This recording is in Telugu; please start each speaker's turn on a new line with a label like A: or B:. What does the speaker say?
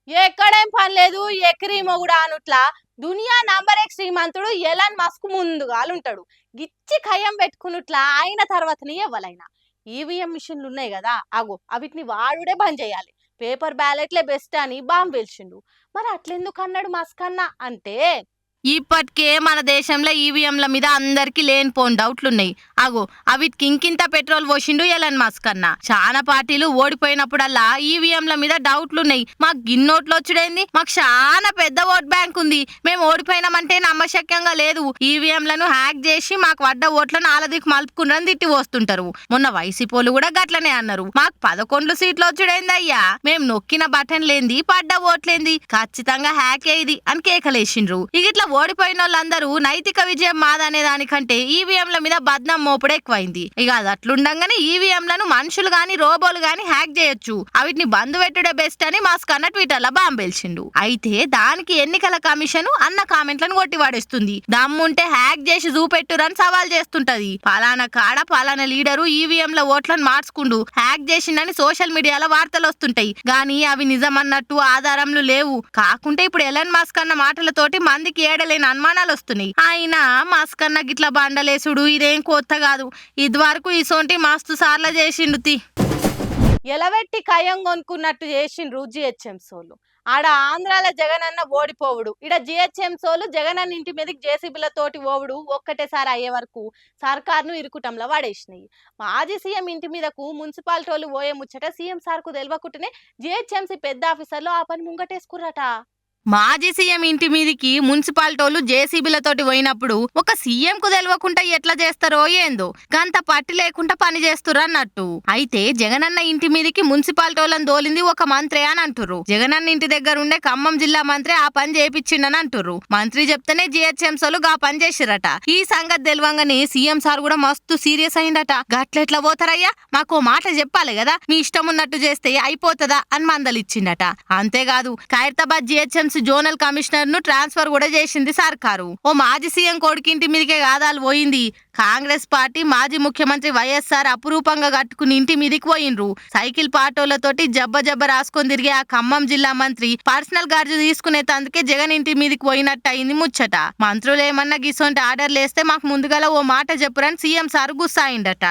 A: ఎక్కడేం పని లేదు ఎక్కిరి మొగుడా అనుట్లా దునియా నంబర్ ఎక్ శ్రీమంతుడు ఎలాన్ మస్క్ ముందుగాలుంటాడు. గిచ్చి ఖయ్యం పెట్టుకున్నట్లా అయిన తర్వాతనే ఎవ్వలైనా ఈవీఎం మిషన్లు ఉన్నాయి కదా అగో అవిటిని వాడుడే బంద్ చేయాలి. పేపర్ బ్యాలెట్లే బెస్ట్ అని బాంబు వెలిచిండు. మరి అట్లెందుకు అన్నాడు మస్క్ అన్న అంటే
B: ఇప్పటికే మన దేశంలో ఈవీఎంల మీద అందరికి లేనిపోని డౌట్లున్నాయి. అగో అవిటికి ఇంకింత పెట్రోల్ పోసిండు ఎలన్ మస్క్ అన్న. చాలా పార్టీలు ఓడిపోయినప్పుడల్లా ఈవీఎంల మీద డౌట్లున్నాయి. మాకు గిన్నోట్లు వచ్చుడైంది, మాకు చాలా పెద్ద ఓట్ బ్యాంక్ ఉంది, మేము ఓడిపోయినామంటే నమ్మశక్యంగా లేదు, ఈవీఎంలను హ్యాక్ చేసి మాకు వడ్డ ఓట్లను ఆలదికి మలుపుకున్నారని తిట్టి వస్తుంటారు. మొన్న వైసీపోలు కూడా గట్లనే అన్నారు, మాకు 11 సీట్లు వచ్చుడైంది అయ్యా, మేము నొక్కిన బటన్ లేంది పడ్డ ఓట్లేంది, ఖచ్చితంగా హ్యాకే ఇది అని కేకలేసిండ్రు. ఇట్లా ఓడిపోయిన వాళ్ళందరూ నైతిక విజయం మాదనే దానికంటే ఈవీఎంల మీద బద్నం మోపుడు ఎక్కువైంది. ఇక అది అట్లుండగానే ఈవీఎంలను మనుషులు గాని రోబోలు గాని హ్యాక్ చేయొచ్చు, అవిటిని బంద్ పెట్టుడే బెస్ట్ అని మాస్క్ అన్న ట్విట్టర్ లో బాంబేల్చిండు. అయితే దానికి ఎన్నికల కమిషన్ అన్న కామెంట్లను కొట్టి వాడేస్తుంది. దమ్ముంటే హ్యాక్ చేసి చూపెట్టురని సవాల్ చేస్తుంటది. పలానా కాడ పలానా లీడరు ఈవీఎంల ఓట్లను మార్చుకుండు, హ్యాక్ చేసిండని సోషల్ మీడియాలో వార్తలు వస్తుంటాయి గానీ అవి నిజమన్నట్టు ఆధారంలు లేవు. కాకుంటే ఇప్పుడు ఎలన్ మస్క్ అన్న మాటలతోటి మందికి ఏడలేని అనుమానాలు వస్తున్నాయి. ఆయన మస్క్ అన్న గిట్ల బండలేసుడు ఇదేం కొత్త కాదు, ఇది వరకు ఇసోంటి మస్తు సార్లు చేసిండు.
A: ఎలవెట్టి కయ్యం కొనుక్కున్నట్టు చేసిండ్రు జిహెచ్ఎంసోలు. ఆడ ఆంధ్రాల జగన్ అన్న ఓడిపోవుడు, ఇడ జిహెచ్ఎంసోలు జగన్ అన్న ఇంటి మీదకి జేసీబీలతోటి ఓవుడు ఒక్కటేసారి అయ్యే వరకు సర్కార్ను ఇరుకుటంలో వాడేసినాయి. మాజీ సీఎం ఇంటి మీదకు మున్సిపాలిటీలు పోయే ముచ్చట సీఎం సార్కు తెలియకుండానే జిహెచ్ఎంసీ పెద్ద ఆఫీసర్లు ఆ పని ముంగటేసుకుర్రట.
B: మాజీ సీఎం ఇంటి మీదికి మున్సిపాలిటోలు జేసీబీలతోటి పోయినప్పుడు ఒక సీఎం కు తెలియకుండా ఎట్లా చేస్తారో ఏందో గంత పట్టి లేకుండా పని చేస్తుర్రు అన్నట్టు. అయితే జగనన్న ఇంటి మీదికి మున్సిపాలిటోలను దోలింది ఒక మంత్రి అని అంటుర్రు. జగనన్న ఇంటి దగ్గర ఉండే ఖమ్మం జిల్లా మంత్రి ఆ పని చేపించిండని అంటుర్రు. మంత్రి చెప్తేనే జిహెచ్ఎంసోలు గా పని చేసిరట. ఈ సంగతి తెలియంగానే సీఎం సార్ కూడా మస్తు సీరియస్ అయిందట. గట్లెట్లా పోతారయ్యా, మాకు మాట చెప్పాలి కదా, మీ ఇష్టం ఉన్నట్టు చేస్తే అయిపోతుందా అని మందలిచ్చిండట. అంతేకాదు ఖైరతాబాద్ జిహెచ్ఎంసీ జోనల్ కమిషనర్ ను ట్రాన్స్ఫర్ కూడా చేసింది సర్కారు. ఓ మాజీ సీఎం కొడుకింటి మీదకే కాదాలు పోయింది. కాంగ్రెస్ పార్టీ మాజీ ముఖ్యమంత్రి వైఎస్ఆర్ అపురూపంగా కట్టుకుని ఇంటి మీదికి పోయిండ్రు. సైకిల్ పాటోలతోటి జబ్బ రాసుకొని తిరిగే ఆ ఖమ్మం జిల్లా మంత్రి పర్సనల్ గార్డు తీసుకునే తందుకే జగన్ ఇంటి మీదికి పోయినట్టు అయింది ముచ్చట. మంత్రులు ఏమన్నా గిసొంటి ఆర్డర్లు వేస్తే మాకు ముందుగా ఓ మాట చెప్పురని సీఎం సార్ గుస్సాయిండట.